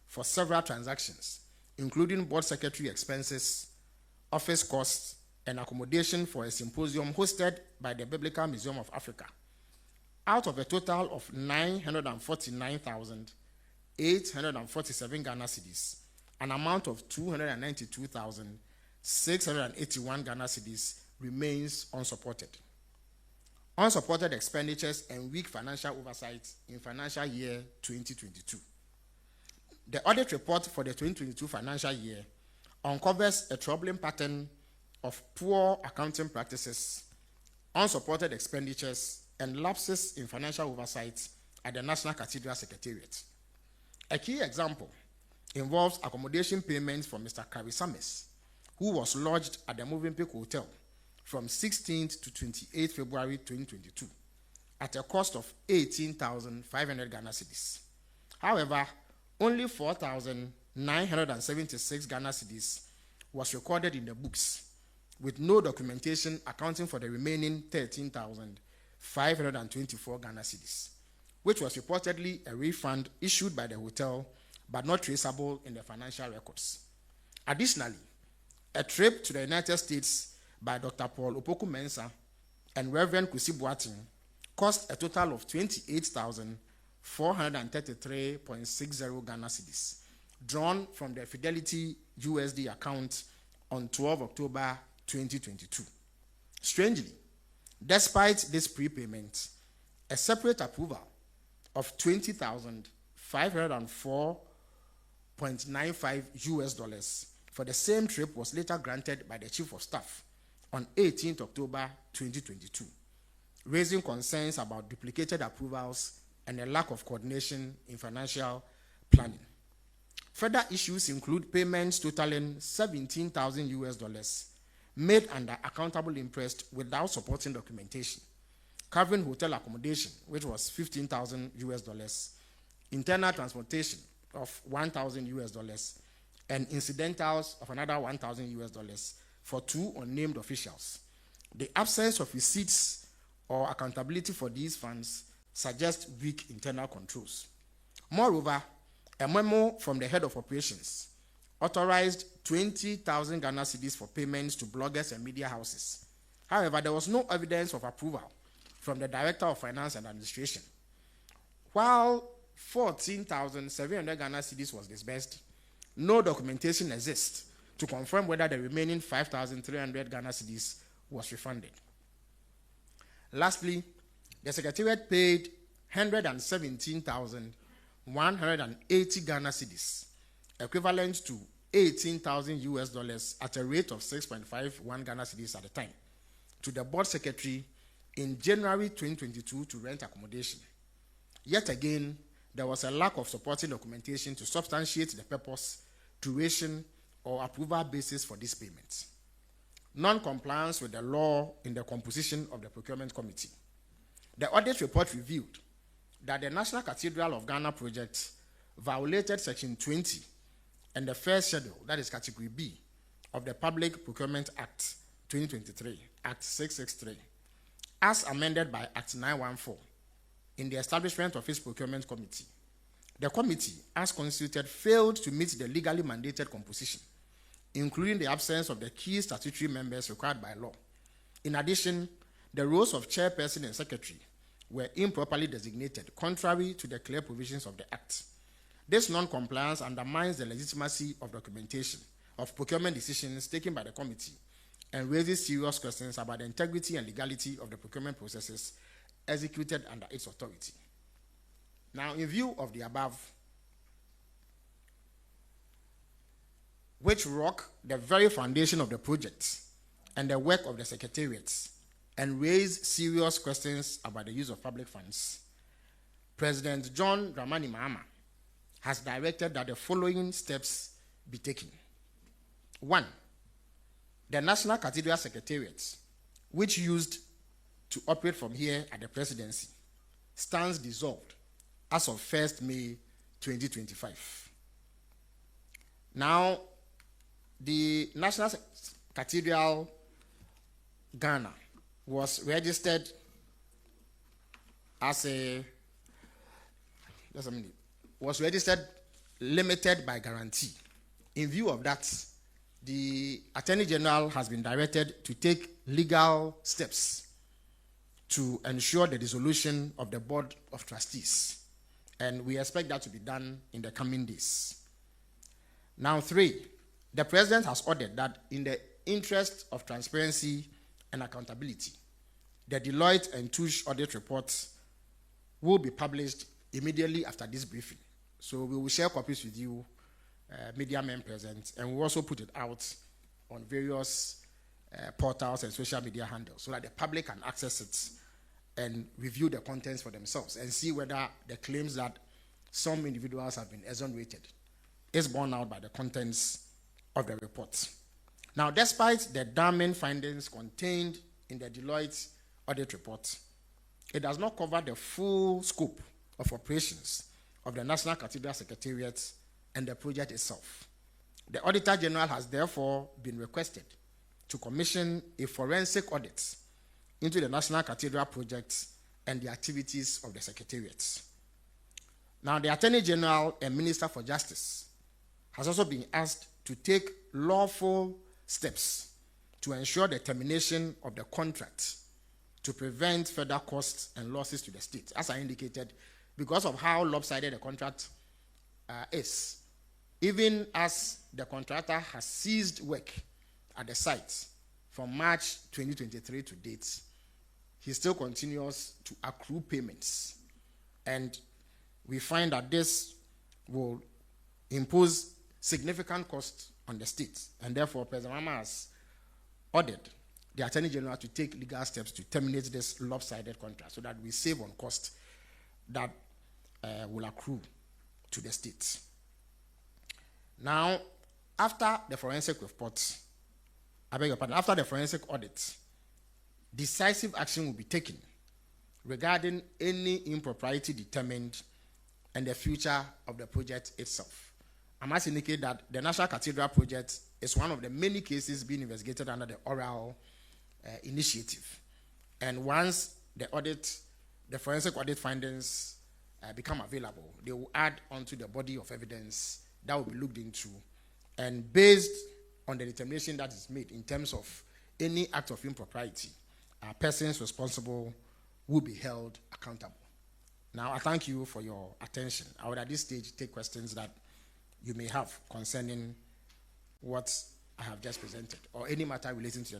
for several transactions, including board secretary expenses, office costs, and accommodation for a symposium hosted by the Biblical Museum of Africa. Out of a total of 949,847 Ghana cedis, an amount of 292,681 Ghana cedis remains unsupported. Unsupported expenditures and weak financial oversight in financial year 2022. The audit report for the 2022 financial year uncovers a troubling pattern of poor accounting practices, unsupported expenditures, and lapses in financial oversight at the National Cathedral Secretariat. A key example involves accommodation payments from Mr. Kari Samis, who was lodged at the Movenpick Hotel from 16th to 28th February 2022 at a cost of 18,500 Ghana cedis. However, only 4,976 Ghana cedis was recorded in the books, with no documentation accounting for the remaining 13,524 Ghana cedis, which was reportedly a refund issued by the hotel but not traceable in the financial records. Additionally, a trip to the United States by Dr. Paul Opoku Mensah and Reverend Kusi Boateng cost a total of 28,433.60 Ghana cedis, drawn from the Fidelity USD account on 12 October 2022. Strangely, despite this prepayment, a separate approval of $20,504.95 for the same trip was later granted by the Chief of Staff on 18th October 2022, raising concerns about duplicated approvals and a lack of coordination in financial planning. Further issues include payments totaling $17,000 made under accountable interest without supporting documentation, covering hotel accommodation, which was $15,000, internal transportation of $1,000, and incidentals of another $1,000 for two unnamed officials. The absence of receipts or accountability for these funds suggests weak internal controls. Moreover, a memo from the head of operations authorized 20,000 Ghana cedis for payments to bloggers and media houses. However, there was no evidence of approval from the Director of Finance and Administration. While 14,700 Ghana cedis was disbursed, no documentation exists to confirm whether the remaining 5,300 Ghana cedis was refunded. Lastly, the Secretariat paid 117,180 Ghana cedis, equivalent to $18,000 at a rate of 6.51 Ghana cedis at the time, to the board secretary in January 2022 to rent accommodation. Yet again, there was a lack of supporting documentation to substantiate the purpose, duration, or approval basis for these payments. Non-compliance with the law in the composition of the procurement committee. The audit report revealed that the National Cathedral of Ghana project violated Section 20 and the first schedule, that is Category B, of the Public Procurement Act 2023, Act 663, as amended by Act 914, in the establishment of its procurement committee. The committee, as constituted, failed to meet the legally mandated composition, including the absence of the key statutory members required by law. In addition, the roles of chairperson and secretary were improperly designated, contrary to the clear provisions of the Act. This non-compliance undermines the legitimacy of documentation of procurement decisions taken by the committee and raises serious questions about the integrity and legality of the procurement processes executed under its authority. Now, in view of the above, which rock the very foundation of the project and the work of the secretariat and raise serious questions about the use of public funds, President John Dramani Mahama has directed that the following steps be taken. 1. The National Cathedral Secretariat, which used to operate from here at the presidency, stands dissolved as of 1st May 2025. Now, the National Cathedral Ghana was registered as a, limited by guarantee. In view of that, the Attorney General has been directed to take legal steps to ensure the dissolution of the Board of Trustees. And we expect that to be done in the coming days. Now, 3, the President has ordered that in the interest of transparency and accountability, the Deloitte and Touche audit reports will be published immediately after this briefing. So we will share copies with you, media men present, and we'll also put it out on various portals and social media handles so that the public can access it and review the contents for themselves and see whether the claims that some individuals have been exonerated is borne out by the contents of the report. Now, despite the damning findings contained in the Deloitte audit report, it does not cover the full scope of operations of the National Cathedral Secretariat and the project itself. The Auditor General has therefore been requested to commission a forensic audit into the National Cathedral project and the activities of the Secretariat. Now, the Attorney General and Minister for Justice has also been asked to take lawful steps to ensure the termination of the contract to prevent further costs and losses to the state. As I indicated, because of how lopsided the contract is, even as the contractor has ceased work at the site from March 2023 to date, he still continues to accrue payments. And we find that this will impose significant costs on the state. And therefore, President Mahama has ordered the Attorney General to take legal steps to terminate this lopsided contract so that we save on cost that will accrue to the state. Now, after the forensic report, after the forensic audit, decisive action will be taken regarding any impropriety determined and the future of the project itself. I must indicate that the National Cathedral project is one of the many cases being investigated under the oral initiative. And once the forensic audit findings become available, they will add onto the body of evidence that will be looked into. And based on the determination that is made in terms of any act of impropriety, persons responsible will be held accountable. Now, I thank you for your attention. I would at this stage take questions that you may have concerning what I have just presented or any matter relating to the